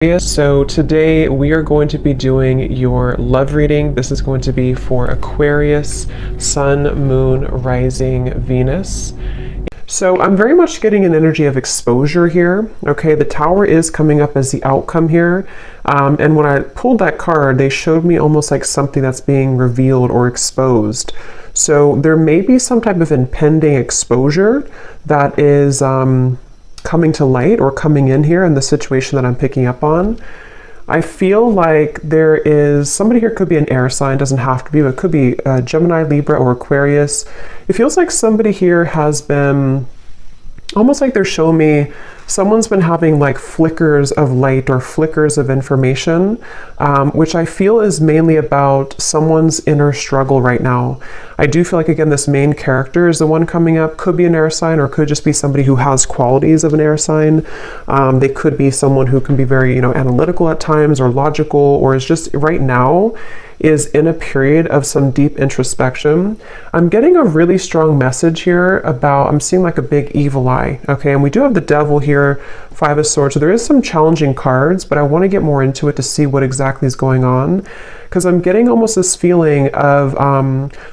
So today we are going to be doing your love reading. This is going to be for Aquarius, Sun, Moon, Rising, Venus. So I'm very much getting an energy of exposure here. Okay, the Tower is coming up as the outcome here. And when I pulled that card, they showed me almost like something that's being revealed or exposed. So there may be some type of impending exposure that is coming to light or coming in here in the situation that I'm picking up on. I feel like there is somebody here, could be an air sign, doesn't have to be, but it could be Gemini, Libra, or Aquarius. It feels like somebody here has been almost like they're showing me someone's been having like flickers of light or flickers of information, which I feel is mainly about someone's inner struggle right now. I do feel like, again, this main character is the one coming up, could be an air sign or could just be somebody who has qualities of an air sign. They could be someone who can be very, analytical at times or logical, or is just right now is in a period of some deep introspection. I'm getting a really strong message here about, I'm seeing like a big evil eye, okay? And we do have the Devil here, Five of Swords, so there is some challenging cards, but I want to get more into it to see what exactly is going on, because I'm getting almost this feeling of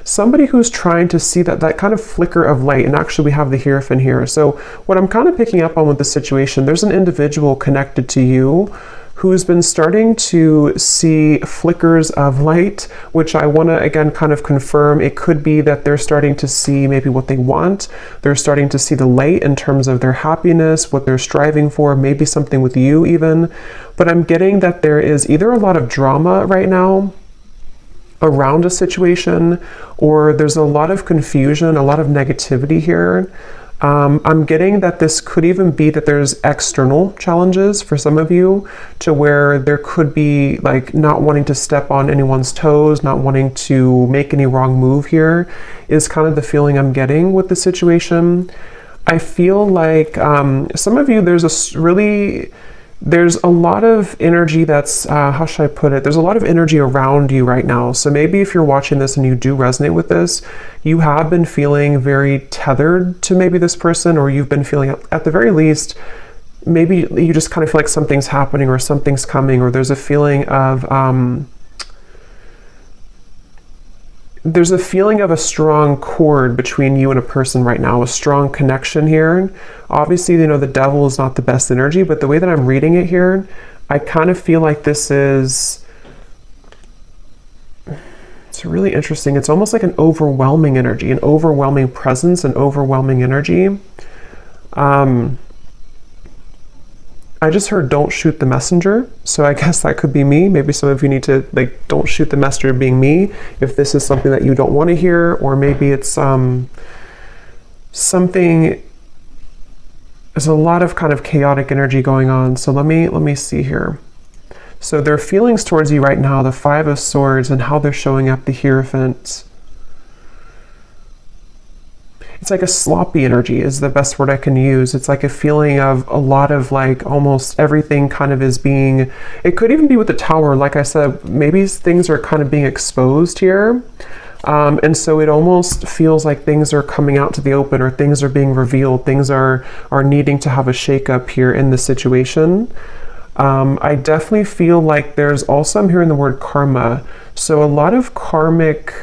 somebody who's trying to see that kind of flicker of light, and actually we have the Hierophant here. So what I'm kind of picking up on with the situation, there's an individual connected to you who's been starting to see flickers of light, which I want to, again, kind of confirm. It could be that they're starting to see maybe what they want. They're starting to see the light in terms of their happiness, what they're striving for, maybe something with you even. But I'm getting that there is either a lot of drama right now around a situation, or there's a lot of confusion, a lot of negativity here. I'm getting that this could even be that there's external challenges for some of you, to where there could be like not wanting to step on anyone's toes, not wanting to make any wrong move here, is kind of the feeling I'm getting with the situation. I feel like some of you, there's a lot of energy that's, how should I put it? There's a lot of energy around you right now. So maybe if you're watching this and you do resonate with this, you have been feeling very tethered to maybe this person, or you've been feeling at the very least, maybe you just kind of feel like something's happening or something's coming, or there's a feeling of, a strong cord between you and a person right now, a strong connection here. Obviously, the Devil is not the best energy, but the way that I'm reading it here, I kind of feel like it's really interesting. It's almost like an overwhelming energy, an overwhelming presence, an overwhelming energy. I just heard don't shoot the messenger, so I guess that could be me. Maybe some of you need to, like, don't shoot the messenger being me, if this is something that you don't want to hear, or maybe it's something, there's a lot of kind of chaotic energy going on. So let me see here. So their feelings towards you right now, the Five of Swords, and how they're showing up, the Hierophant. It's like a sloppy energy is the best word I can use. It's like a feeling of a lot of like almost everything kind of is being, it could even be with the Tower. Like I said, maybe things are kind of being exposed here. And so it almost feels like things are coming out to the open, or things are being revealed. Things are needing to have a shakeup here in the situation. I definitely feel like there's also, I'm hearing the word karma. So a lot of karmic,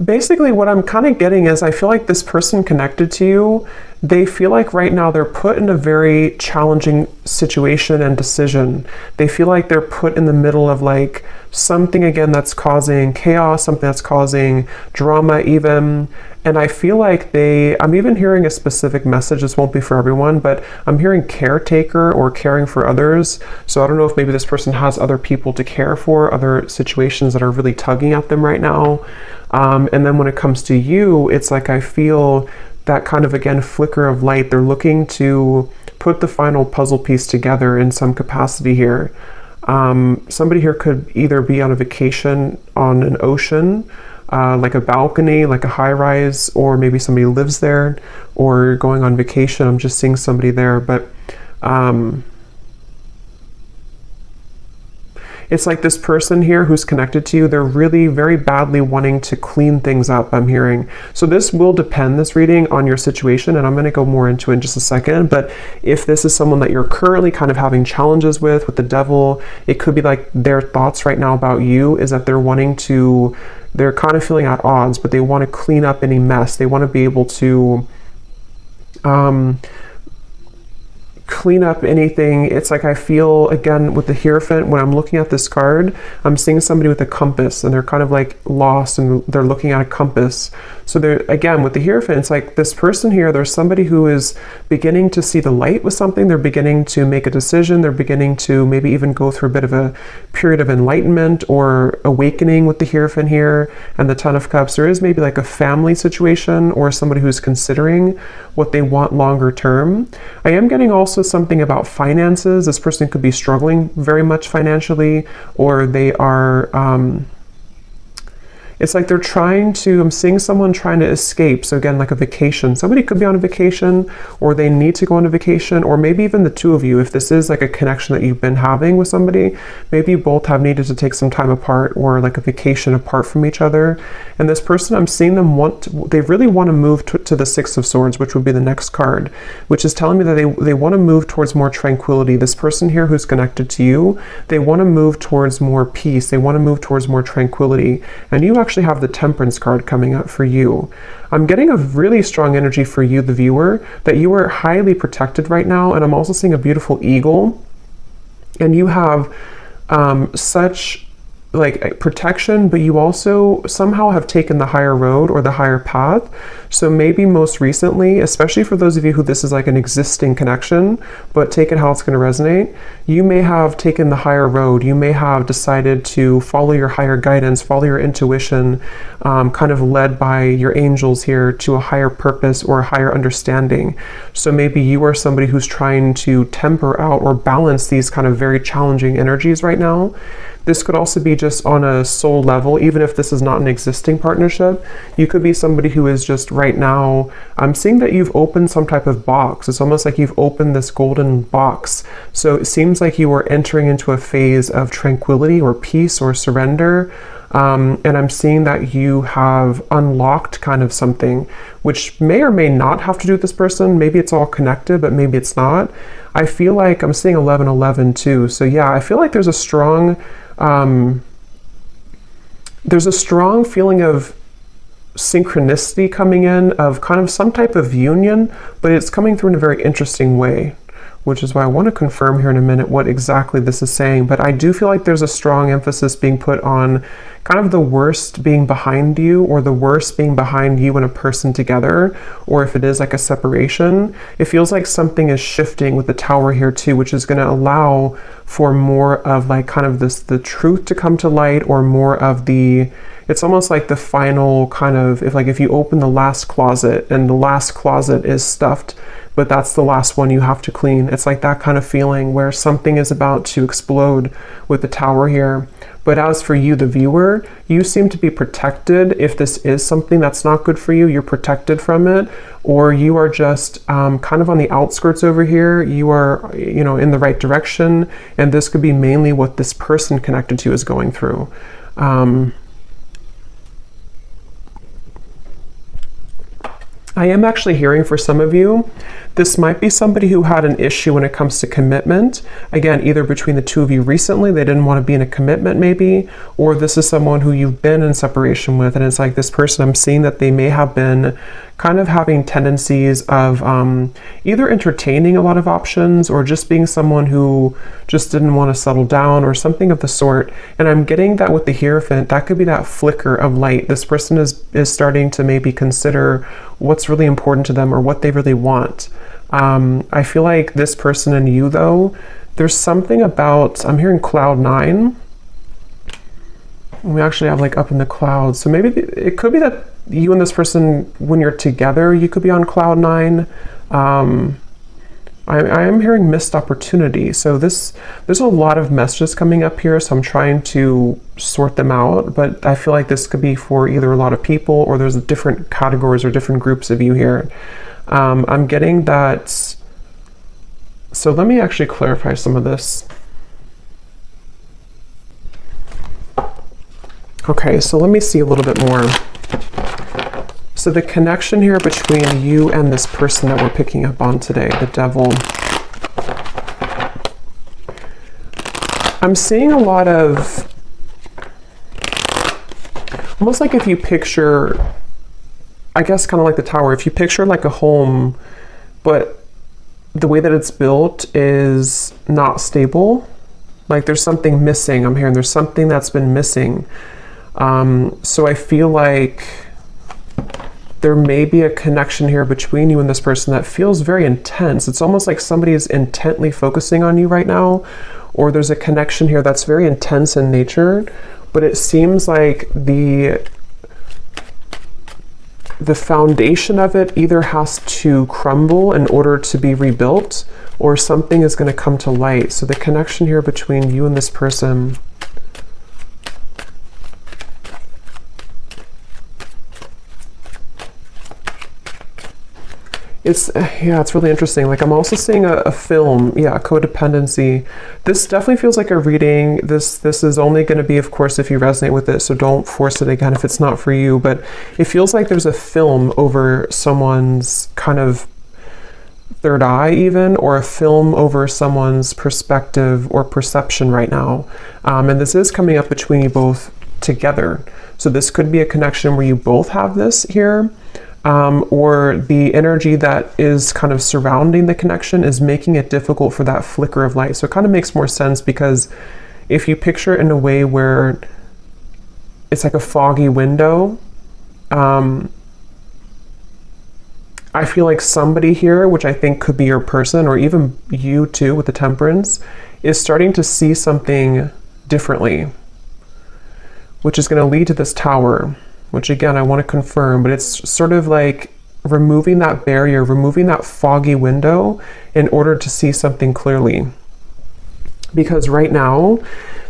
basically what I'm kind of getting is, I feel like this person connected to you, they feel like right now they're put in a very challenging situation and decision. They feel like they're put in the middle of like something, again, that's causing chaos, something that's causing drama even. And I feel like I'm even hearing a specific message. This won't be for everyone, but I'm hearing caretaker or caring for others. So I don't know if maybe this person has other people to care for, other situations that are really tugging at them right now. And then when it comes to you, it's like I feel that kind of, again, flicker of light. They're looking to put the final puzzle piece together in some capacity here. Somebody here could either be on a vacation on an ocean, like a balcony, like a high-rise, or maybe somebody lives there, or going on vacation. I'm just seeing somebody there, but It's like this person here who's connected to you, they're really very badly wanting to clean things up, I'm hearing. So this will depend, this reading, on your situation, and I'm going to go more into it in just a second. But if this is someone that you're currently kind of having challenges with the devil, it could be like their thoughts right now about you is that they're kind of feeling at odds, but they want to clean up any mess. They want to be able to clean up anything. It's like I feel, again, with the Hierophant, when I'm looking at this card, I'm seeing somebody with a compass, and they're kind of like lost, and they're looking at a compass. So they're, again, with the Hierophant, it's like this person here, there's somebody who is beginning to see the light with something. They're beginning to make a decision. They're beginning to maybe even go through a bit of a period of enlightenment or awakening with the Hierophant here. And the Ten of Cups, there is maybe like a family situation or somebody who's considering what they want longer term. I am getting also something about finances. This person could be struggling very much financially, or they are it's like they're trying to, I'm seeing someone trying to escape. So again, like a vacation. Somebody could be on a vacation, or they need to go on a vacation, or maybe even the two of you, if this is like a connection that you've been having with somebody, maybe you both have needed to take some time apart, or like a vacation apart from each other. And this person, I'm seeing them they really want to move to the Six of Swords, which would be the next card, which is telling me that they want to move towards more tranquility. This person here who's connected to you, they want to move towards more peace. They want to move towards more tranquility. And you actually have the Temperance card coming up for you. I'm getting a really strong energy for you, the viewer, that you are highly protected right now. And I'm also seeing a beautiful eagle, and you have such like protection, but you also somehow have taken the higher road or the higher path. So maybe most recently, especially for those of you who this is like an existing connection, but take it how it's going to resonate, you may have taken the higher road. You may have decided to follow your higher guidance, follow your intuition, kind of led by your angels here to a higher purpose or a higher understanding. So maybe you are somebody who's trying to temper out or balance these kind of very challenging energies right now. This could also be just on a soul level, even if this is not an existing partnership. You could be somebody who is just right now, I'm seeing that you've opened some type of box. It's almost like you've opened this golden box. So it seems like you are entering into a phase of tranquility or peace or surrender. And I'm seeing that you have unlocked kind of something, which may or may not have to do with this person. Maybe it's all connected, but maybe it's not. I feel like I'm seeing 1111 too. So yeah, I feel like there's a strong feeling of synchronicity coming in, of kind of some type of union, but it's coming through in a very interesting way, which is why I want to confirm here in a minute what exactly this is saying. But I do feel like there's a strong emphasis being put on kind of the worst being behind you, or the worst being behind you and a person together, or if it is like a separation, it feels like something is shifting with the Tower here too, which is going to allow for more of like kind of the truth to come to light, or more of it's almost like the final kind of, if you open the last closet and the last closet is stuffed, but that's the last one you have to clean. It's like that kind of feeling where something is about to explode with the Tower here. But as for you, the viewer, you seem to be protected. If this is something that's not good for you, you're protected from it, or you are just kind of on the outskirts over here. You are, in the right direction, and this could be mainly what this person connected to is going through. I am actually hearing for some of you, this might be somebody who had an issue when it comes to commitment. Again, either between the two of you recently, they didn't want to be in a commitment maybe, or this is someone who you've been in separation with, and it's like this person, I'm seeing that they may have been kind of having tendencies of either entertaining a lot of options, or just being someone who just didn't want to settle down, or something of the sort. And I'm getting that with the Hierophant, that could be that flicker of light. This person is starting to maybe consider what's really important to them, or what they really want. I feel like this person and you, though, there's something about, I'm hearing cloud 9. We actually have like up in the clouds. So maybe it could be that you and this person, when you're together, you could be on cloud 9. I am hearing missed opportunity. So there's a lot of messages coming up here, so I'm trying to sort them out, but I feel like this could be for either a lot of people, or there's different categories or different groups of you here. I'm getting that. So let me actually clarify some of this. Okay, so let me see a little bit more. So the connection here between you and this person that we're picking up on today, the devil. I'm seeing a lot of, almost like if you picture, I guess kind of like the tower, if you picture like a home, but the way that it's built is not stable. Like there's something missing. I'm hearing there's something that's been missing. So I feel like there may be a connection here between you and this person that feels very intense. It's almost like somebody is intently focusing on you right now, or there's a connection here that's very intense in nature, but it seems like the foundation of it either has to crumble in order to be rebuilt, or something is going to come to light. So the connection here between you and this person, it's really interesting. Like I'm also seeing a film, codependency. This definitely feels like a reading. This is only going to be, of course, if you resonate with it, so don't force it again if it's not for you, but it feels like there's a film over someone's kind of third eye even, or a film over someone's perspective or perception right now. And this is coming up between you both together. So this could be a connection where you both have this here. Or the energy that is kind of surrounding the connection is making it difficult for that flicker of light. So it kind of makes more sense, because if you picture it in a way where it's like a foggy window, I feel like somebody here, which I think could be your person, or even you too with the Temperance, is starting to see something differently, which is going to lead to this Tower, which again, I want to confirm, but it's sort of like removing that barrier, removing that foggy window in order to see something clearly. Because right now,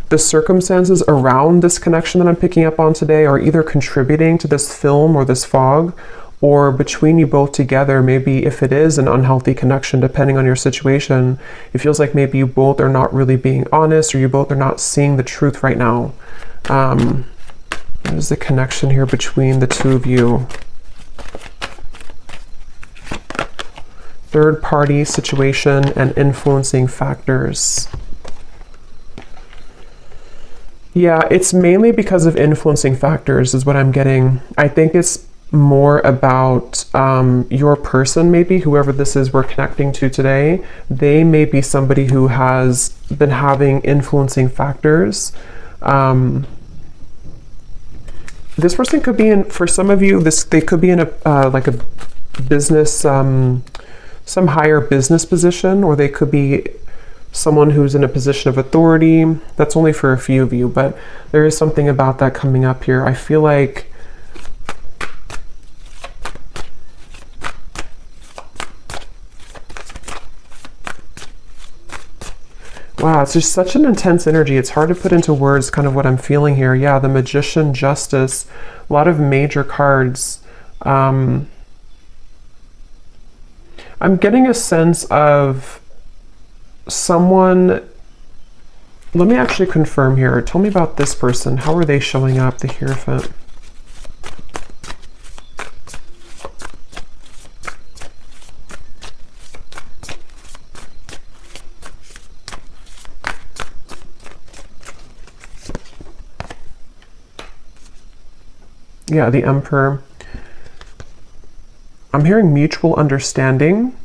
the circumstances around this connection that I'm picking up on today are either contributing to this film or this fog, or between you both together, maybe if it is an unhealthy connection, depending on your situation, it feels like maybe you both are not really being honest, or you both are not seeing the truth right now. What is the connection here between the two of you? Third party situation and influencing factors. Yeah, it's mainly because of influencing factors is what I'm getting. I think it's more about your person, maybe, whoever this is we're connecting to today. They may be somebody who has been having influencing factors. This person could be in, for some of you, they could be in a like a business, some higher business position, or they could be someone who's in a position of authority. That's only for a few of you, but there is something about that coming up here. I feel like wow, it's just such an intense energy. It's hard to put into words kind of what I'm feeling here. Yeah, the Magician, Justice, a lot of major cards. I'm getting a sense of someone. Let me actually confirm here. Tell me about this person. How are they showing up, the Hierophant? Yeah, the Emperor. I'm hearing mutual understanding.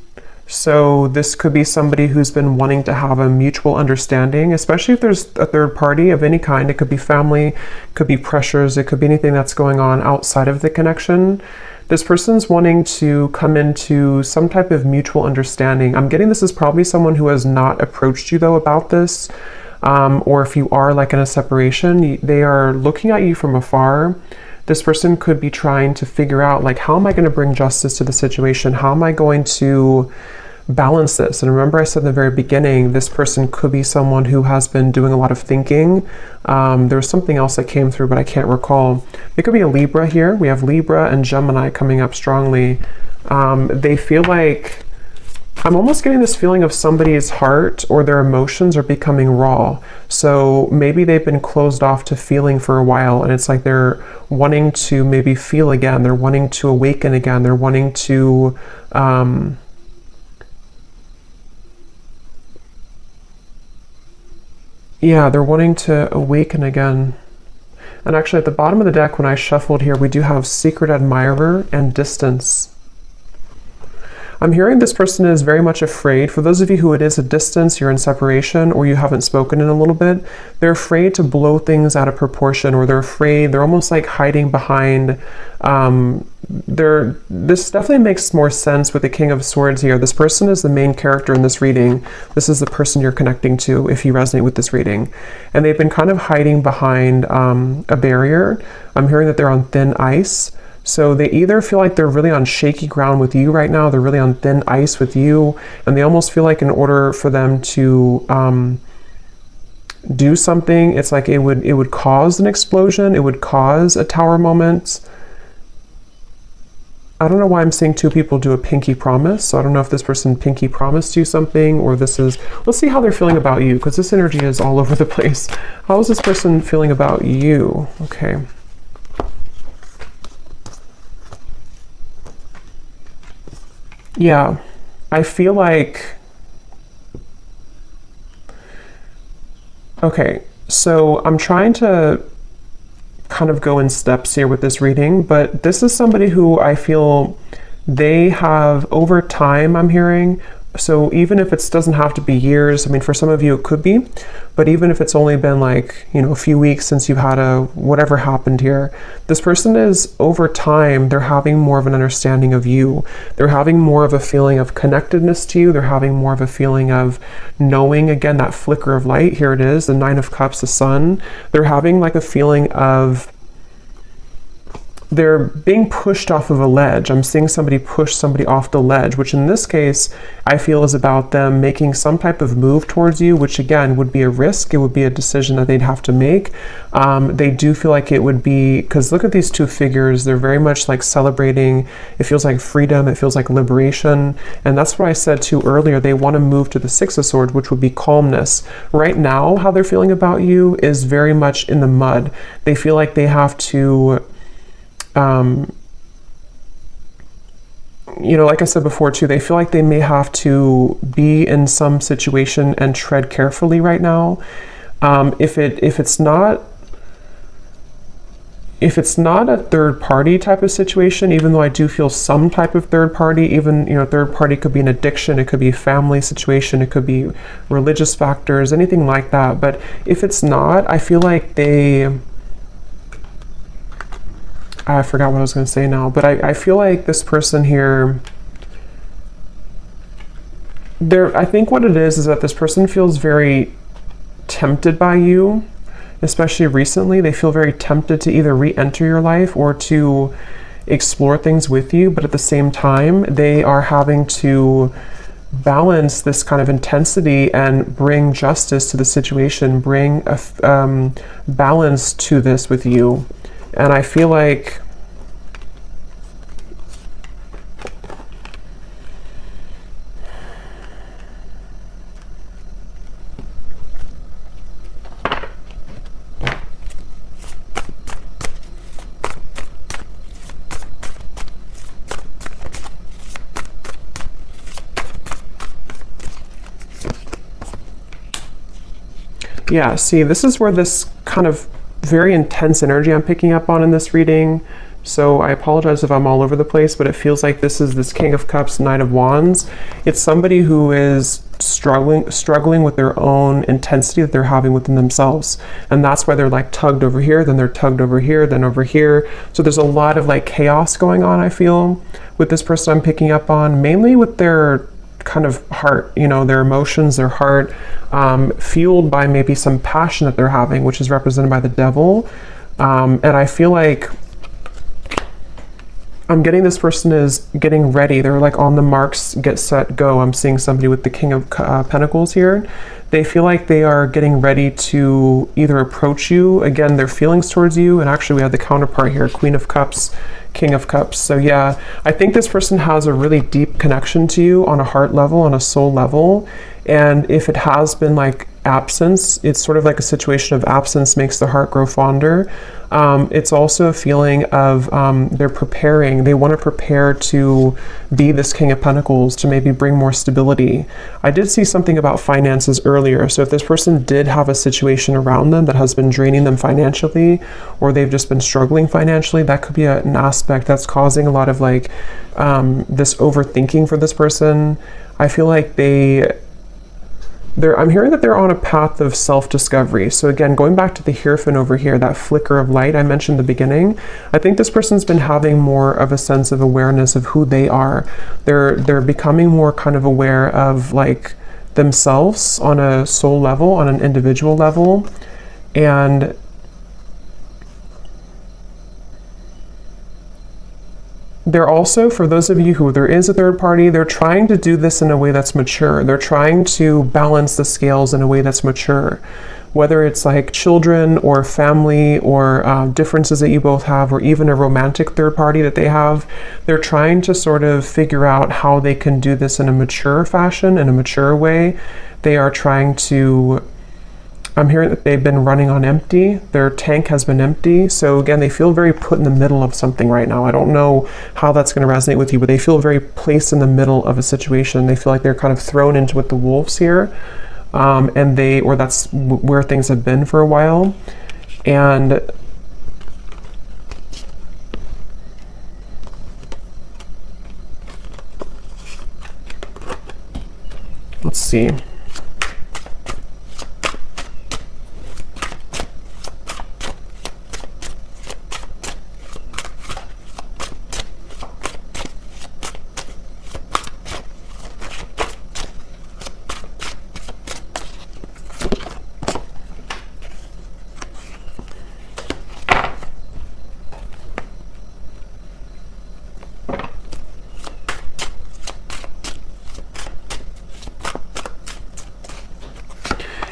So this could be somebody who's been wanting to have a mutual understanding, especially if there's a third party of any kind. It could be family, could be pressures, it could be anything that's going on outside of the connection. This person's wanting to come into some type of mutual understanding. I'm getting this is probably someone who has not approached you though about this. Or if you are like in a separation, they are looking at you from afar. This person could be trying to figure out, like, how am I going to bring justice to the situation? How am I going to balance this? And remember I said in the very beginning, this person could be someone who has been doing a lot of thinking. There was something else that came through, but I can't recall. It could be a Libra here. We have Libra and Gemini coming up strongly. They feel like I'm almost getting this feeling of somebody's heart or their emotions are becoming raw. So maybe they've been closed off to feeling for a while, and it's like they're wanting to maybe feel again. They're wanting to awaken again. They're wanting to, yeah, they're wanting to awaken again. And actually at the bottom of the deck, when I shuffled here, we do have secret admirer and distance. I'm hearing this person is very much afraid. For those of you who it is a distance, you're in separation, or you haven't spoken in a little bit, they're afraid to blow things out of proportion, or they're afraid, they're almost like hiding behind, this definitely makes more sense with the King of Swords here. This person is the main character in this reading. This is the person you're connecting to if you resonate with this reading. And they've been kind of hiding behind a barrier. I'm hearing that they're on thin ice. So they either feel like they're really on shaky ground with you right now, they're really on thin ice with you, and they almost feel like in order for them to do something, it's like it would cause an explosion, it would cause a tower moment. I don't know why I'm seeing two people do a pinky promise, so I don't know if this person pinky promised you something, or this is, let's see how they're feeling about you, because this energy is all over the place. How is this person feeling about you? Okay. Yeah, I feel like, okay, so I'm trying to kind of go in steps here with this reading, but this is somebody who I feel they have over time, I'm hearing. So even if it doesn't have to be years, I mean, for some of you it could be, but even if it's only been like, you know, a few weeks since you've had whatever happened here, this person is over time, they're having more of an understanding of you. They're having more of a feeling of connectedness to you. They're having more of a feeling of knowing, again, that flicker of light. Here it is, the Nine of Cups, the sun. They're having like a feeling of they're being pushed off of a ledge. I'm seeing somebody push somebody off the ledge, which in this case, I feel is about them making some type of move towards you, which again would be a risk. It would be a decision that they'd have to make. They do feel like it would be, because look at these two figures, they're very much like celebrating. It feels like freedom, it feels like liberation. And that's what I said too earlier. They want to move to the Six of Swords, which would be calmness. Right now, how they're feeling about you is very much in the mud. They feel like they have to, you know, like I said before too, they feel like they may have to be in some situation and tread carefully right now. If it's not a third party type of situation, even though I do feel some type of third party, even, you know, third party could be an addiction, it could be a family situation, it could be religious factors, anything like that. But if it's not, I feel like I forgot what I was going to say now, but I feel like this person here, I think what it is that this person feels very tempted by you, especially recently. They feel very tempted to either re-enter your life or to explore things with you, but at the same time, they are having to balance this kind of intensity and bring justice to the situation, bring a balance to this with you. And I feel like yeah, see, this is where this kind of very intense energy I'm picking up on in this reading. So I apologize if I'm all over the place, but it feels like this is this King of Cups, Knight of Wands. It's somebody who is struggling with their own intensity that they're having within themselves. And that's why they're like tugged over here, then they're tugged over here, then over here. So there's a lot of like chaos going on, I feel, with this person I'm picking up on, mainly with their kind of heart, you know, their emotions, their heart, fueled by maybe some passion that they're having, which is represented by the devil. And I feel like I'm getting this person is getting ready. They're like on the marks, get set, go. I'm seeing somebody with the King of Pentacles here. They feel like they are getting ready to either approach you, again, their feelings towards you, and actually we have the counterpart here, Queen of Cups, King of Cups. So yeah, I think this person has a really deep connection to you on a heart level, on a soul level. And if it has been like absence, it's sort of like a situation of absence makes the heart grow fonder. It's also a feeling of they're preparing, they want to prepare to be this King of Pentacles, to maybe bring more stability. I did see something about finances earlier. So if this person did have a situation around them that has been draining them financially, or they've just been struggling financially, that could be an aspect that's causing a lot of like this overthinking for this person. I feel like I'm hearing that they're on a path of self-discovery. So again, going back to the Hierophant over here, that flicker of light I mentioned in the beginning, I think this person's been having more of a sense of awareness of who they are. They're becoming more kind of aware of like themselves on a soul level, on an individual level. And they're also, for those of you who there is a third party, they're trying to do this in a way that's mature. They're trying to balance the scales in a way that's mature. Whether it's like children or family or differences that you both have, or even a romantic third party that they have, they're trying to sort of figure out how they can do this in a mature fashion, in a mature way. They are trying to, I'm hearing that they've been running on empty. Their tank has been empty. So again, they feel very put in the middle of something right now. I don't know how that's going to resonate with you, but they feel very placed in the middle of a situation. They feel like they're kind of thrown into with the wolves here. Or that's where things have been for a while. And let's see.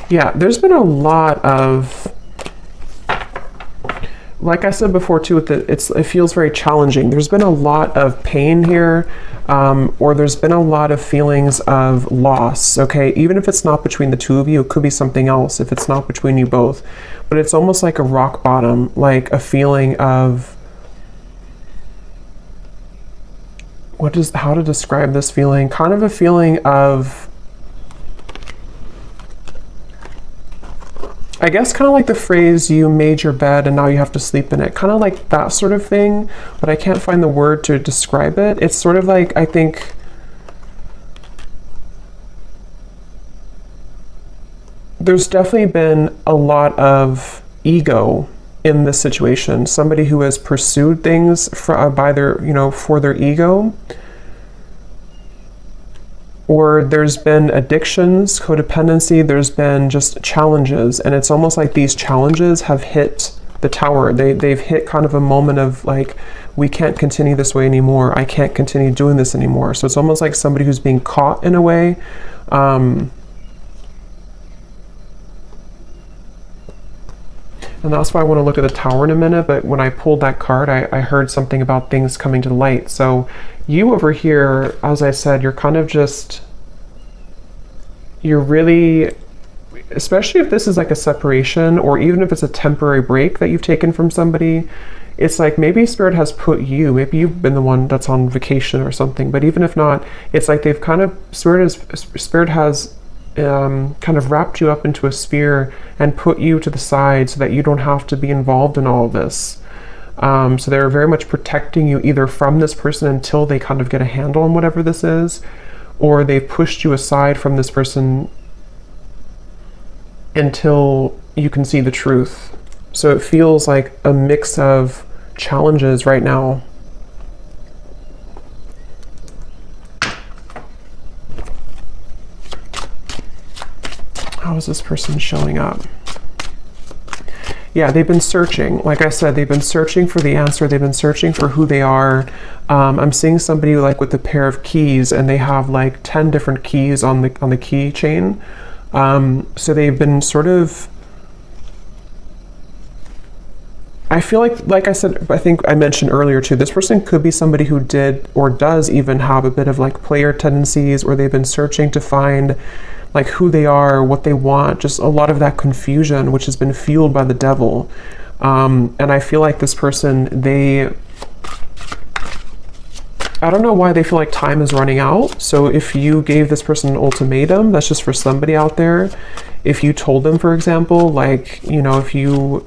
Yeah, there's been a lot of, like I said before too, it feels very challenging. There's been a lot of pain here, or there's been a lot of feelings of loss, okay? Even if it's not between the two of you, it could be something else if it's not between you both. But it's almost like a rock bottom, like a feeling of, how to describe this feeling? Kind of a feeling of, I guess kind of like the phrase, you made your bed and now you have to sleep in it. Kind of like that sort of thing, but I can't find the word to describe it. It's sort of like, I think, there's definitely been a lot of ego in this situation. Somebody who has pursued things for their ego. Or there's been addictions, codependency, there's been just challenges. And it's almost like these challenges have hit the tower. They've hit kind of a moment of like, we can't continue this way anymore. I can't continue doing this anymore. So it's almost like somebody who's being caught in a way. And that's why I want to look at the tower in a minute. But when I pulled that card, I heard something about things coming to light. So you over here, as I said, you're kind of just, you're really, especially if this is like a separation, or even if it's a temporary break that you've taken from somebody, it's like maybe Spirit has put you, maybe you've been the one that's on vacation or something, but even if not, it's like they've kind of, Spirit has kind of wrapped you up into a sphere and put you to the side so that you don't have to be involved in all of this. So they're very much protecting you either from this person until they kind of get a handle on whatever this is, or they've pushed you aside from this person until you can see the truth. So it feels like a mix of challenges right now. How is this person showing up? Yeah, they've been searching. Like I said, they've been searching for the answer. They've been searching for who they are. I'm seeing somebody like with a pair of keys, and they have like 10 different keys on the keychain. So they've been sort of, I feel like I said, I think I mentioned earlier too, this person could be somebody who did or does even have a bit of like player tendencies, or they've been searching to find like who they are, what they want, just a lot of that confusion, which has been fueled by the devil. And I feel like this person, I don't know why they feel like time is running out. So if you gave this person an ultimatum, that's just for somebody out there. If you told them, for example, like, you know, if you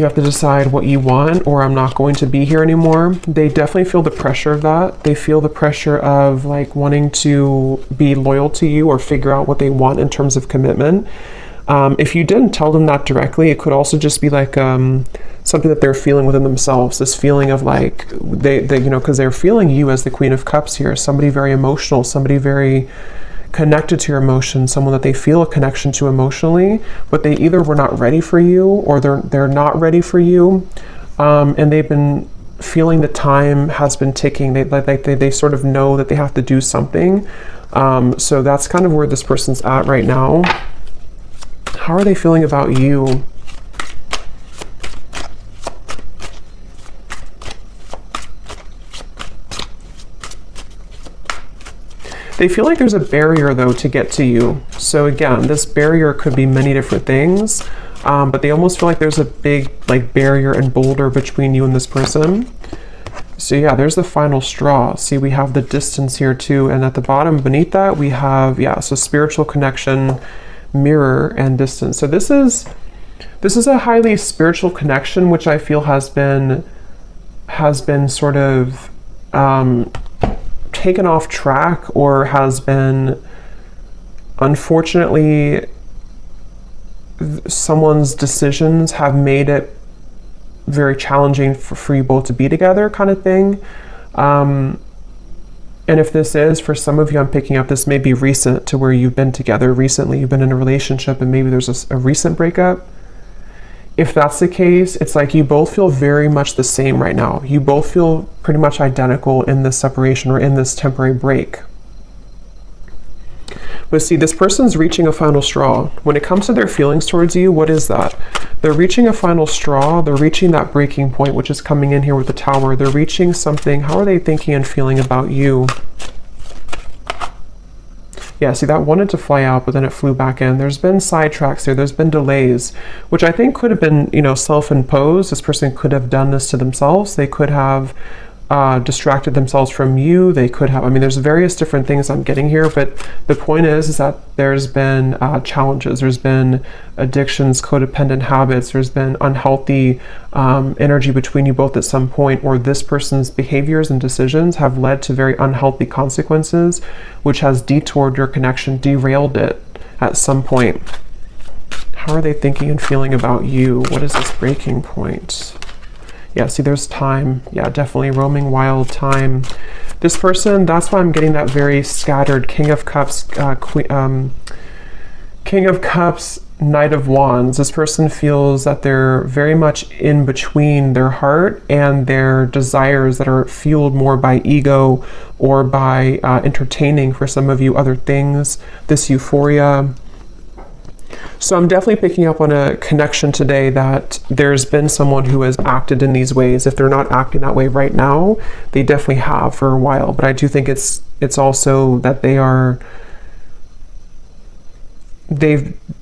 have to decide what you want, or I'm not going to be here anymore, they definitely feel the pressure of that. They feel the pressure of like wanting to be loyal to you or figure out what they want in terms of commitment. If you didn't tell them that directly, it could also just be like something that they're feeling within themselves, this feeling of like they you know, because they're feeling you as the Queen of Cups here, somebody very emotional, somebody very connected to your emotions, someone that they feel a connection to emotionally, but they either were not ready for you, or they're not ready for you, and they've been feeling the time has been ticking. They sort of know that they have to do something. So that's kind of where this person's at right now. How are they feeling about you? They feel like there's a barrier though to get to you. So again, this barrier could be many different things, but they almost feel like there's a big like barrier and boulder between you and this person. So yeah, there's the final straw. See, we have the distance here too, and at the bottom beneath that we have, yeah, so spiritual connection, mirror, and distance. So this is a highly spiritual connection, which I feel has been sort of taken off track, or has been, unfortunately, someone's decisions have made it very challenging for you both to be together, kind of thing. And if this is, for some of you, I'm picking up, this may be recent, to where you've been together recently, you've been in a relationship, and maybe there's a recent breakup. If that's the case, it's like you both feel very much the same right now. You both feel pretty much identical in this separation, or in this temporary break. But see, this person's reaching a final straw. When it comes to their feelings towards you, what is that? They're reaching a final straw. They're reaching that breaking point, which is coming in here with the Tower. They're reaching something. How are they thinking and feeling about you? Yeah, see, that wanted to fly out, but then it flew back in. There's been sidetracks there. There's been delays, which I think could have been, you know, self-imposed. This person could have done this to themselves. They could have distracted themselves from you. They could have, I mean, there's various different things I'm getting here, but the point is that there's been challenges. There's been addictions, codependent habits. There's been unhealthy energy between you both at some point, or this person's behaviors and decisions have led to very unhealthy consequences, which has detoured your connection, derailed it at some point. How are they thinking and feeling about you? What is this breaking point? Yeah, see, there's time. Yeah, definitely roaming wild time. This person, that's why I'm getting that very scattered King of Cups, King of Cups, Knight of Wands. This person feels that they're very much in between their heart and their desires that are fueled more by ego, or by entertaining, for some of you, other things, this euphoria. So I'm definitely picking up on a connection today that there's been someone who has acted in these ways. If they're not acting that way right now, they definitely have for a while. But I do think it's also that they've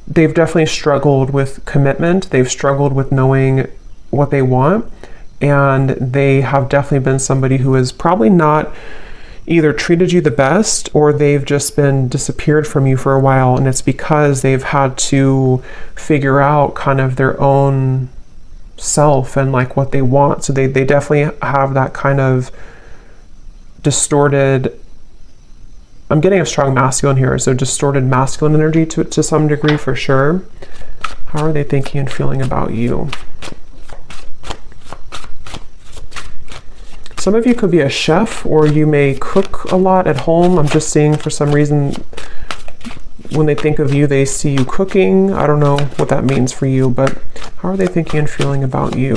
definitely struggled with commitment. They've struggled with knowing what they want, and they have definitely been somebody who has probably not either treated you the best, or they've just been disappeared from you for a while, and it's because they've had to figure out kind of their own self and like what they want. So they definitely have that kind of distorted, I'm getting a strong masculine here, so distorted masculine energy to some degree, for sure. How are they thinking and feeling about you? Some of you could be a chef, or you may cook a lot at home. I'm just seeing, for some reason, when they think of you, they see you cooking. I don't know what that means for you, but how are they thinking and feeling about you?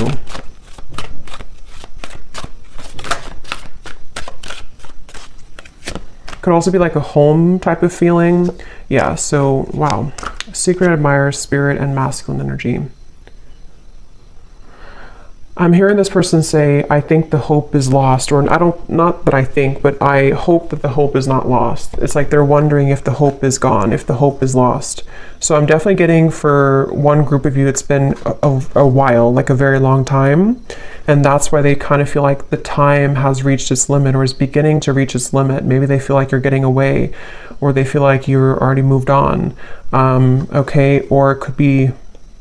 Could also be like a home type of feeling. Yeah, so wow. Secret admirer, spirit, and masculine energy. I'm hearing this person say, I think the hope is lost, or not that I think, but I hope that the hope is not lost. It's like they're wondering if the hope is gone, if the hope is lost. So I'm definitely getting for one group of you, it's been a while, like a very long time. And that's why they kind of feel like the time has reached its limit, or is beginning to reach its limit. Maybe they feel like you're getting away, or they feel like you're already moved on. Okay, or it could be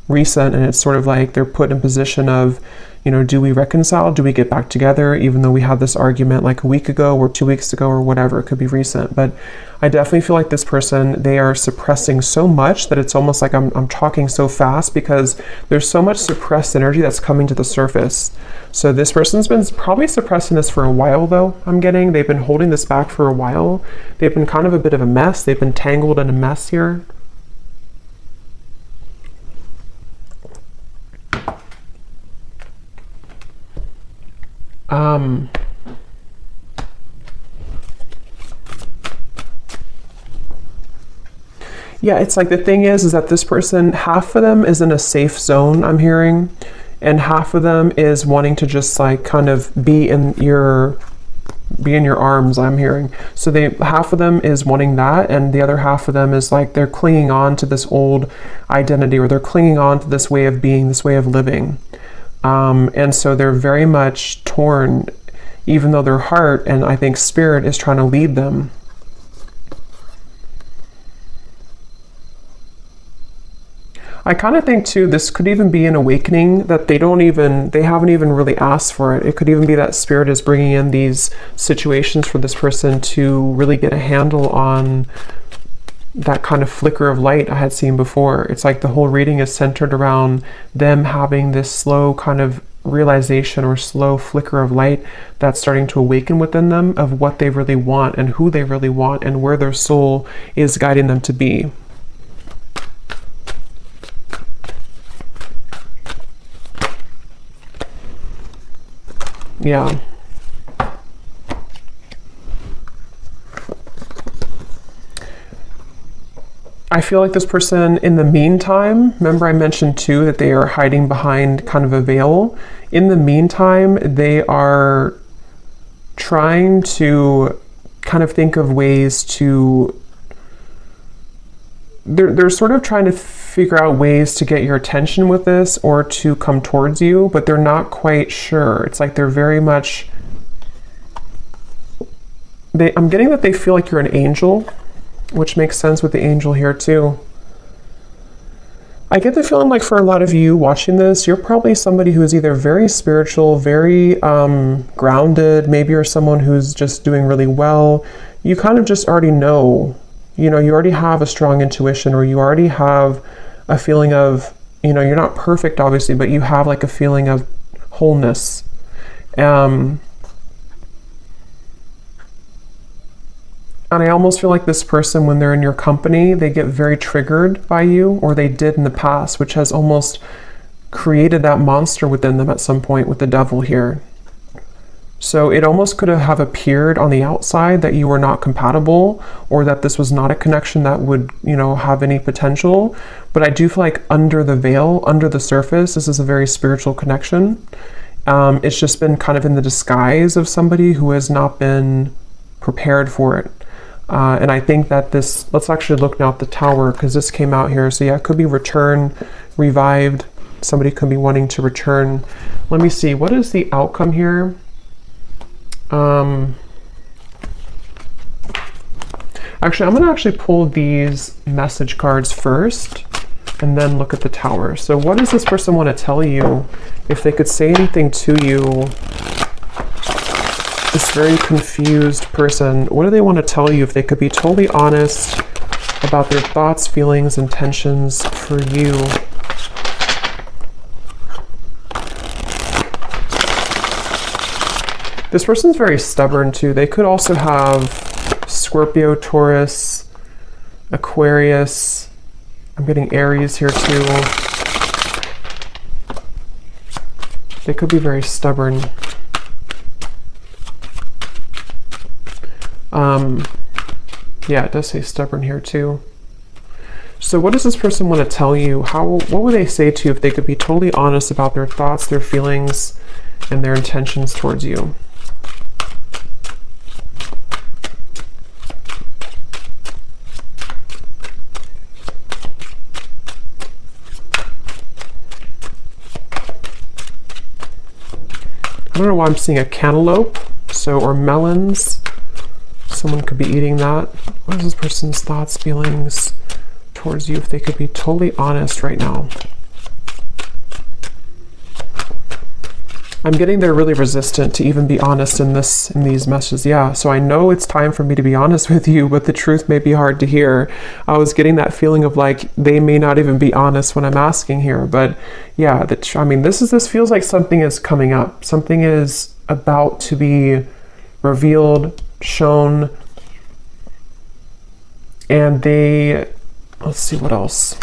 recent, and it's sort of like they're put in a position of, you know, do we reconcile? Do we get back together? Even though we had this argument like a week ago or 2 weeks ago or whatever, it could be recent. But I definitely feel like this person, they are suppressing so much that it's almost like I'm talking so fast because there's so much suppressed energy that's coming to the surface. So this person's been probably suppressing this for a while though, I'm getting. They've been holding this back for a while. They've been kind of a bit of a mess. They've been tangled in a mess here. Yeah, it's like the thing is that this person, half of them is in a safe zone, I'm hearing, and half of them is wanting to just like kind of be in your arms, I'm hearing. So half of them is wanting that, and the other half of them is like they're clinging on to this old identity, or they're clinging on to this way of being, this way of living. And so they're very much torn, even though their heart and I think spirit is trying to lead them. I kind of think too, this could even be an awakening that they haven't even really asked for it. It could even be that spirit is bringing in these situations for this person to really get a handle on that kind of flicker of light I had seen before. It's like the whole reading is centered around them having this slow kind of realization or slow flicker of light that's starting to awaken within them of what they really want and who they really want and where their soul is guiding them to be. Yeah. I feel like this person, in the meantime, remember I mentioned too that they are hiding behind kind of a veil. In the meantime, they are trying to kind of think of ways to, they're sort of trying to figure out ways to get your attention with this or to come towards you, but they're not quite sure. It's like they're very much, I'm getting that they feel like you're an angel, which makes sense with the angel here too. I get the feeling like for a lot of you watching this, you're probably somebody who is either very spiritual, very grounded, maybe you're someone who's just doing really well. You kind of just already know, you know, you already have a strong intuition, or you already have a feeling of, you know, you're not perfect obviously, but you have like a feeling of wholeness. And I almost feel like this person, when they're in your company, they get very triggered by you, or they did in the past, which has almost created that monster within them at some point with the devil here. So it almost could have appeared on the outside that you were not compatible, or that this was not a connection that would, you know, have any potential. But I do feel like under the veil, under the surface, this is a very spiritual connection. It's just been kind of in the disguise of somebody who has not been prepared for it. And I think that this, let's actually look now at the Tower, because this came out here. So yeah, it could be return, revived. Somebody could be wanting to return. Let me see, what is the outcome here? Actually, I'm going to actually pull these message cards first and then look at the Tower. So what does this person want to tell you? If they could say anything to you, this very confused person, what do they want to tell you? If they could be totally honest about their thoughts, feelings, intentions for you. This person's very stubborn too. They could also have Scorpio, Taurus, Aquarius. I'm getting Aries here too. They could be very stubborn. Yeah, it does say stubborn here too. So what does this person want to tell you? What would they say to you if they could be totally honest about their thoughts, their feelings, and their intentions towards you? I don't know why I'm seeing a cantaloupe, or melons. Someone could be eating that. What is this person's thoughts, feelings towards you if they could be totally honest right now? I'm getting they're really resistant to even be honest in these messages. Yeah, so I know it's time for me to be honest with you, but the truth may be hard to hear. I was getting that feeling of like they may not even be honest when I'm asking here, but yeah, this feels like something is coming up. Something is about to be revealed, shown, and let's see what else.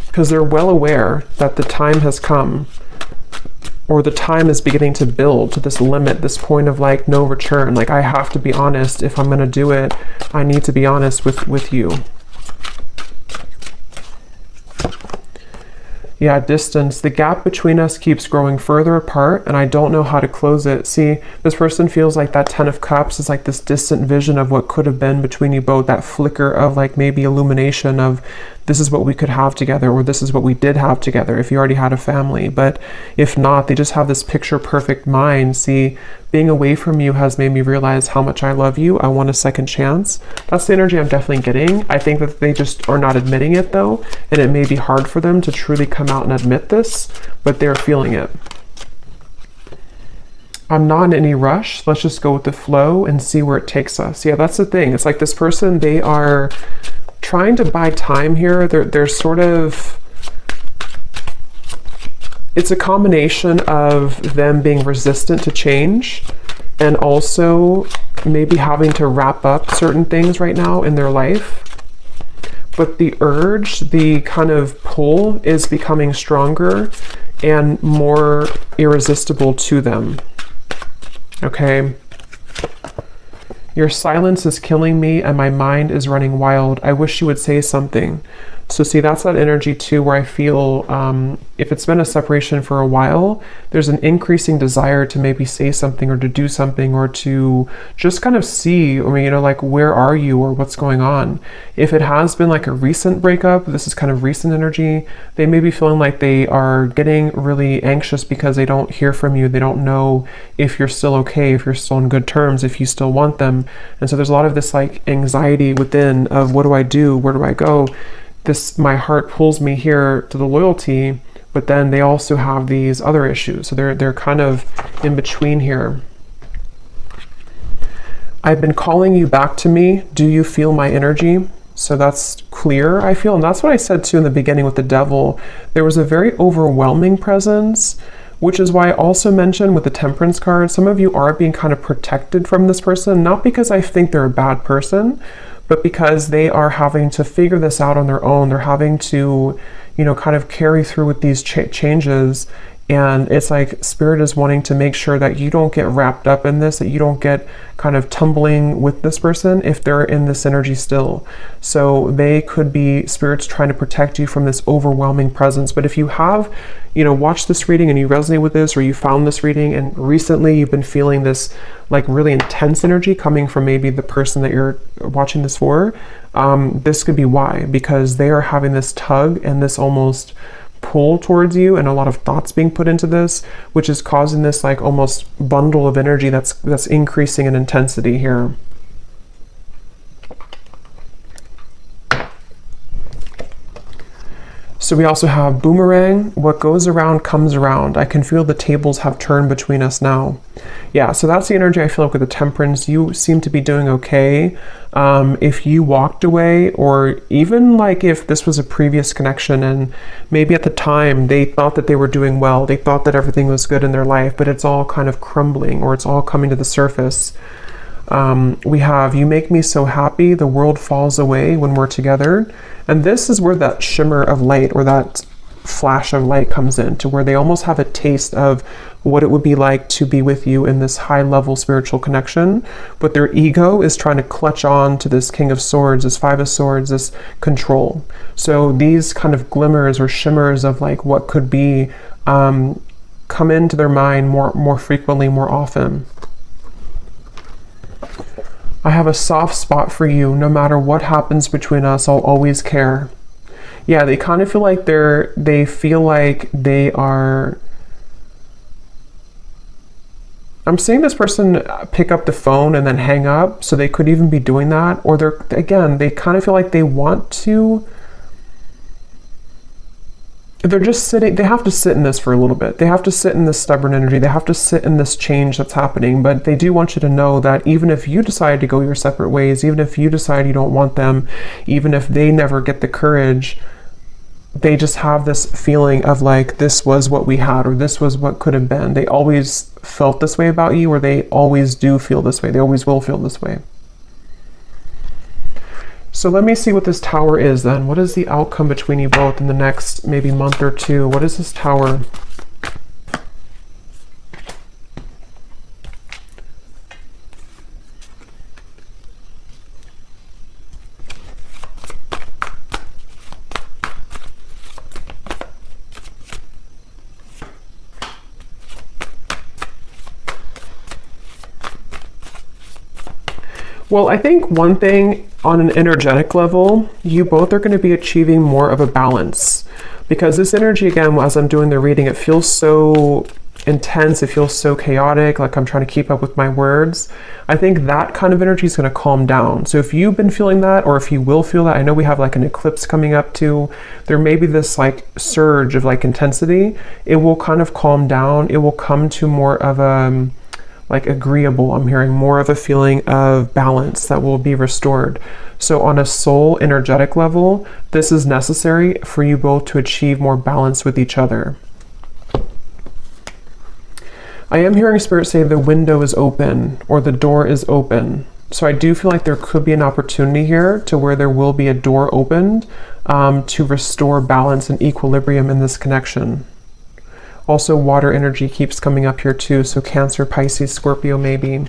Because they're well aware that the time has come, or the time is beginning to build to this limit, this point of like no return. Like, I have to be honest. If I'm going to do it, I need to be honest with you. Yeah, distance. The gap between us keeps growing further apart, and I don't know how to close it. See, this person feels like that 10 of Cups is like this distant vision of what could have been between you both, that flicker of like maybe illumination of this is what we could have together, or this is what we did have together if you already had a family. But if not, they just have this picture perfect mind. See, being away from you has made me realize how much I love you. I want a second chance. That's the energy I'm definitely getting. I think that they just are not admitting it though, and it may be hard for them to truly come out and admit this, but they're feeling it. I'm not in any rush. Let's just go with the flow and see where it takes us. Yeah, that's the thing. It's like this person, they are trying to buy time here. They're sort of, it's a combination of them being resistant to change and also maybe having to wrap up certain things right now in their life. But the urge, the kind of pull is becoming stronger and more irresistible to them. Okay. Your silence is killing me and my mind is running wild. I wish you would say something. So see, that's that energy too, where I feel if it's been a separation for a while, there's an increasing desire to maybe say something or to do something or to just kind of see, like, where are you or what's going on? If it has been like a recent breakup, this is kind of recent energy, they may be feeling like they are getting really anxious because they don't hear from you. They don't know if you're still okay, if you're still on good terms, if you still want them. And so there's a lot of this like anxiety within of what do I do? Where do I go? My heart pulls me here to the loyalty, but then they also have these other issues. So they're kind of in between here. I've been calling you back to me. Do you feel my energy? So that's clear, I feel. And that's what I said too in the beginning with the devil. There was a very overwhelming presence, which is why I also mentioned with the Temperance card, some of you are being kind of protected from this person, not because I think they're a bad person, but because they are having to figure this out on their own. They're having to, kind of carry through with these changes. And it's like Spirit is wanting to make sure that you don't get wrapped up in this, that you don't get kind of tumbling with this person if they're in this energy still. So they could be, Spirit's trying to protect you from this overwhelming presence. But if you have, watched this reading and you resonate with this, or you found this reading and recently you've been feeling this like really intense energy coming from maybe the person that you're watching this for, this could be why, because they are having this tug and this almost pull towards you and a lot of thoughts being put into this, which is causing this like almost bundle of energy that's increasing in intensity here. So we also have boomerang. What goes around comes around. I can feel the tables have turned between us now. Yeah, so that's the energy I feel like with the Temperance. You seem to be doing okay. If you walked away, or even like if this was a previous connection and maybe at the time they thought that they were doing well, they thought that everything was good in their life, but it's all kind of crumbling or it's all coming to the surface. We have, you make me so happy, the world falls away when we're together. And this is where that shimmer of light or that flash of light comes in, to where they almost have a taste of what it would be like to be with you in this high level spiritual connection. But their ego is trying to clutch on to this King of Swords, this Five of Swords, this control. So these kind of glimmers or shimmers of like what could be come into their mind more frequently, more often. I have a soft spot for you. No matter what happens between us, I'll always care. Yeah, they kind of feel like they feel like they are. I'm seeing this person pick up the phone and then hang up, so they could even be doing that. Or they kind of feel like they want to. They're just sitting, they have to sit in this for a little bit. They have to sit in this stubborn energy. They have to sit in this change that's happening. But they do want you to know that even if you decide to go your separate ways, even if you decide you don't want them, even if they never get the courage, they just have this feeling of like, this was what we had, or this was what could have been. They always felt this way about you, or they always do feel this way. They always will feel this way. So let me see what this Tower is then. What is the outcome between you both in the next maybe month or two? What is this Tower? Well, I think one thing on an energetic level, you both are going to be achieving more of a balance, because this energy, again, as I'm doing the reading, it feels so intense. It feels so chaotic, like I'm trying to keep up with my words. I think that kind of energy is going to calm down. So if you've been feeling that, or if you will feel that, I know we have like an eclipse coming up too. There may be this like surge of like intensity. It will kind of calm down. It will come to more of a like agreeable. I'm hearing more of a feeling of balance that will be restored. So on a soul energetic level, this is necessary for you both to achieve more balance with each other. I am hearing Spirit say the window is open, or the door is open. So I do feel like there could be an opportunity here to where there will be a door opened to restore balance and equilibrium in this connection. Also, water energy keeps coming up here too. So Cancer, Pisces, Scorpio, maybe.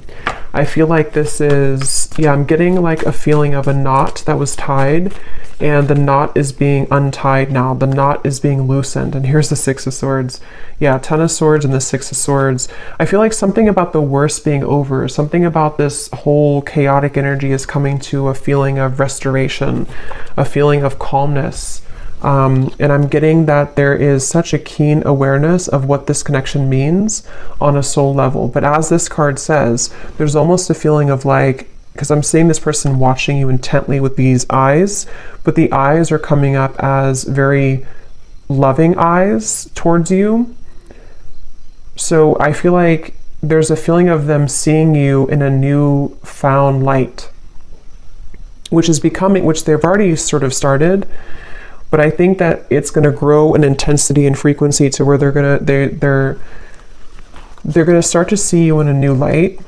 I feel like this is, yeah, I'm getting like a feeling of a knot that was tied, and the knot is being untied now. The knot is being loosened. And here's the Six of Swords. Yeah, Ten of Swords and the Six of Swords. I feel like something about the worst being over, something about this whole chaotic energy is coming to a feeling of restoration, a feeling of calmness. And I'm getting that there is such a keen awareness of what this connection means on a soul level. But as this card says, there's almost a feeling of like, because I'm seeing this person watching you intently with these eyes, but the eyes are coming up as very loving eyes towards you. So I feel like there's a feeling of them seeing you in a new found light, which is becoming, which they've already sort of started. But I think that it's going to grow in intensity and frequency to where they're going to start to see you in a new light.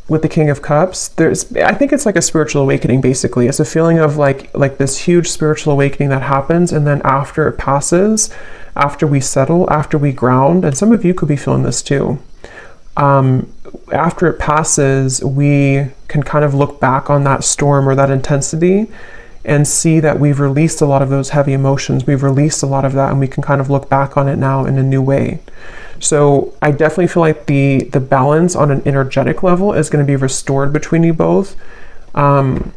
With the King of Cups, I think it's like a spiritual awakening. Basically, it's a feeling of like this huge spiritual awakening that happens, and then after it passes, after we settle, after we ground, and some of you could be feeling this too. After it passes, we can kind of look back on that storm or that intensity and see that we've released a lot of those heavy emotions. We've released a lot of that, and we can kind of look back on it now in a new way. So I definitely feel like the balance on an energetic level is going to be restored between you both. And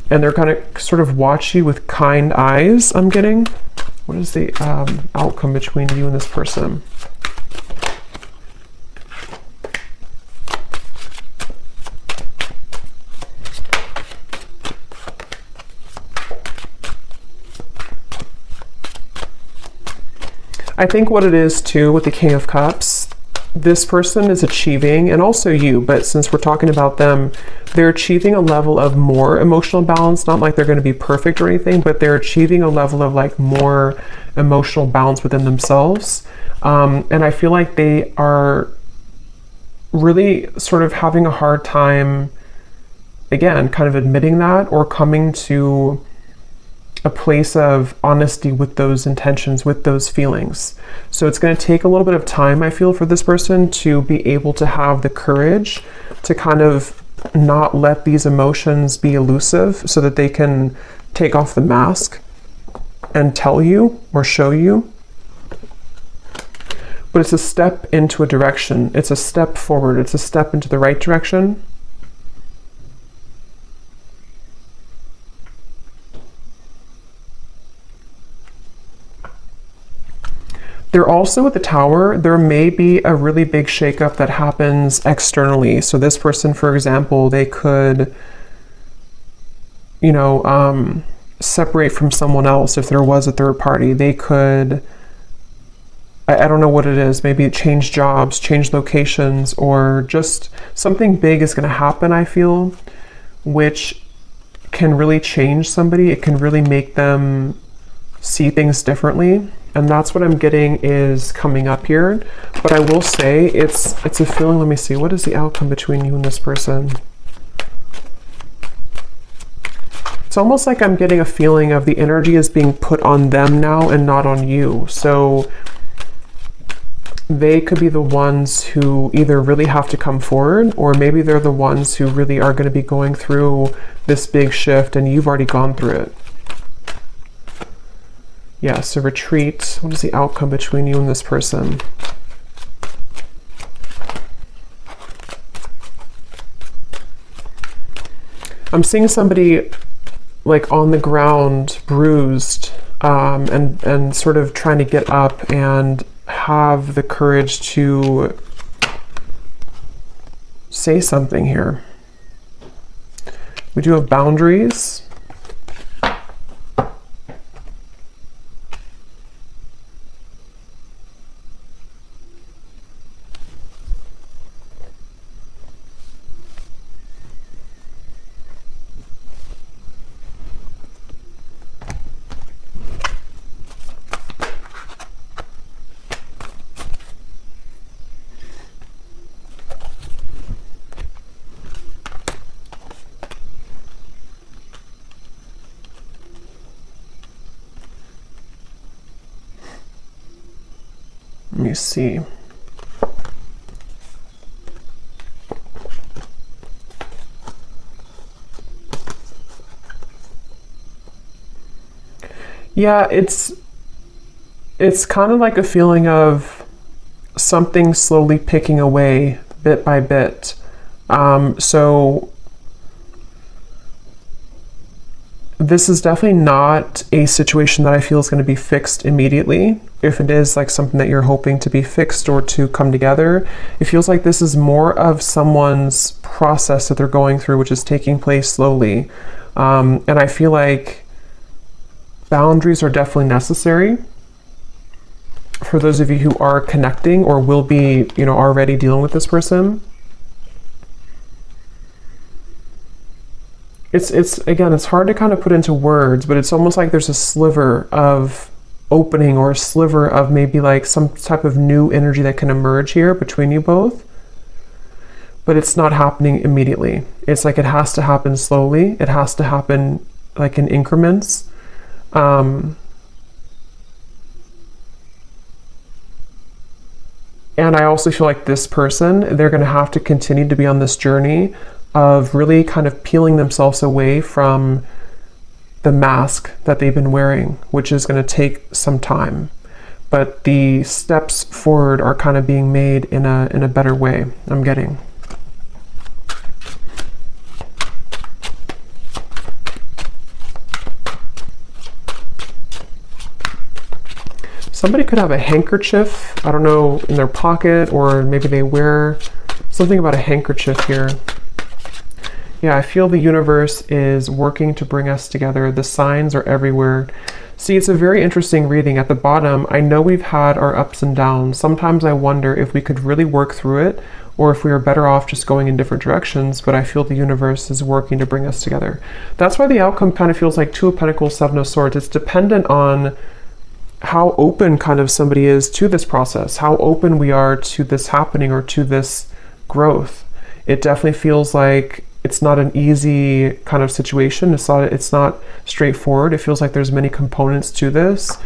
they're going to sort of watch you with kind eyes, I'm getting. What is the outcome between you and this person? I think what it is too with the King of Cups, this person is achieving, and also you, but since we're talking about them, they're achieving a level of more emotional balance. Not like they're going to be perfect or anything, but they're achieving a level of like more emotional balance within themselves. And I feel like they are really sort of having a hard time, again, kind of admitting that or coming to a place of honesty with those intentions, with those feelings. So it's going to take a little bit of time, I feel, for this person to be able to have the courage to kind of not let these emotions be elusive so that they can take off the mask and tell you or show you. But it's a step into a direction. It's a step forward. It's a step into the right direction. They're also with the Tower. There may be a really big shakeup that happens externally. So this person, for example, they could, you know, separate from someone else if there was a third party. They could, I don't know what it is, maybe change jobs, change locations, or just something big is going to happen, I feel, which can really change somebody. It can really make them see things differently. And that's what I'm getting is coming up here. But I will say it's a feeling. Let me see. What is the outcome between you and this person? It's almost like I'm getting a feeling of the energy is being put on them now and not on you. So they could be the ones who either really have to come forward, or maybe they're the ones who really are going to be going through this big shift and you've already gone through it. Yeah, so retreat. What is the outcome between you and this person? I'm seeing somebody like on the ground, bruised, and sort of trying to get up and have the courage to say something here. We do have boundaries. Let me see. Yeah, it's kind of like a feeling of something slowly picking away bit by bit. So this is definitely not a situation that I feel is going to be fixed immediately. If it is like something that you're hoping to be fixed or to come together, it feels like this is more of someone's process that they're going through, which is taking place slowly. And I feel like boundaries are definitely necessary for those of you who are connecting or will be, you know, already dealing with this person. It's again, it's hard to kind of put into words, but it's almost like there's a sliver of opening or a sliver of maybe like some type of new energy that can emerge here between you both. But it's not happening immediately. It's like it has to happen slowly. It has to happen like in increments. And I also feel like this person, they're going to have to continue to be on this journey of really kind of peeling themselves away from the mask that they've been wearing, which is going to take some time. But the steps forward are kind of being made in a better way, I'm getting. Somebody could have a handkerchief, I don't know, in their pocket, or maybe they wear something about a handkerchief here. Yeah, I feel the universe is working to bring us together. The signs are everywhere. See, it's a very interesting reading. At the bottom, I know we've had our ups and downs. Sometimes I wonder if we could really work through it, or if we are better off just going in different directions, but I feel the universe is working to bring us together. That's why the outcome kind of feels like Two of Pentacles, Seven of Swords. It's dependent on how open kind of somebody is to this process, how open we are to this happening or to this growth. It definitely feels like it's not an easy kind of situation. It's not straightforward. It feels like there's many components to this,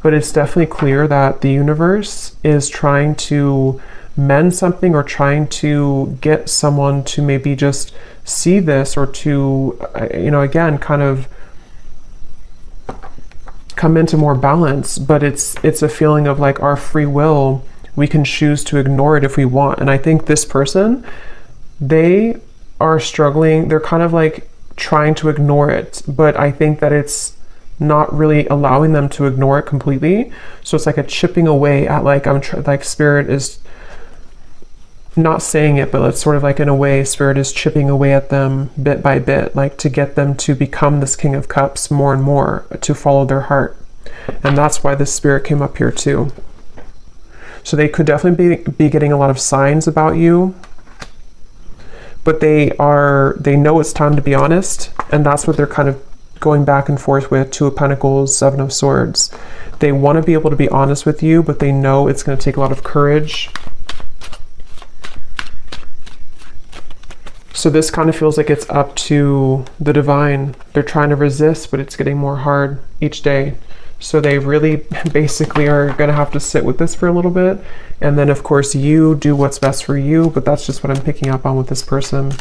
but it's definitely clear that the universe is trying to mend something, or trying to get someone to maybe just see this, or to, you know, again, kind of come into more balance. But it's a feeling of like our free will. We can choose to ignore it if we want. And I think this person, they are struggling. They're kind of like trying to ignore it, but I think that it's not really allowing them to ignore it completely. So it's like a chipping away at, like, like spirit is not saying it, but it's sort of like, in a way, spirit is chipping away at them bit by bit, like to get them to become this King of Cups more and more, to follow their heart. And that's why this spirit came up here too. So they could definitely be getting a lot of signs about you, but they know it's time to be honest, and that's what they're kind of going back and forth with. Two of Pentacles, Seven of Swords. They want to be able to be honest with you, but they know it's going to take a lot of courage. So this kind of feels like it's up to the divine. They're trying to resist, but it's getting more hard each day. So they really basically are going to have to sit with this for a little bit. And then, of course, you do what's best for you, but that's just what I'm picking up on with this person.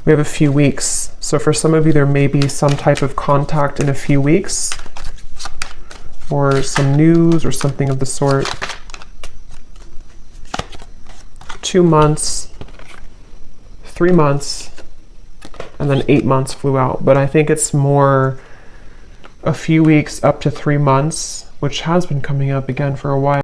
We have a few weeks. So for some of you, there may be some type of contact in a few weeks, or some news or something of the sort. 2 months, 3 months, and then 8 months flew out. But I think it's more a few weeks up to 3 months, which has been coming up again for a while.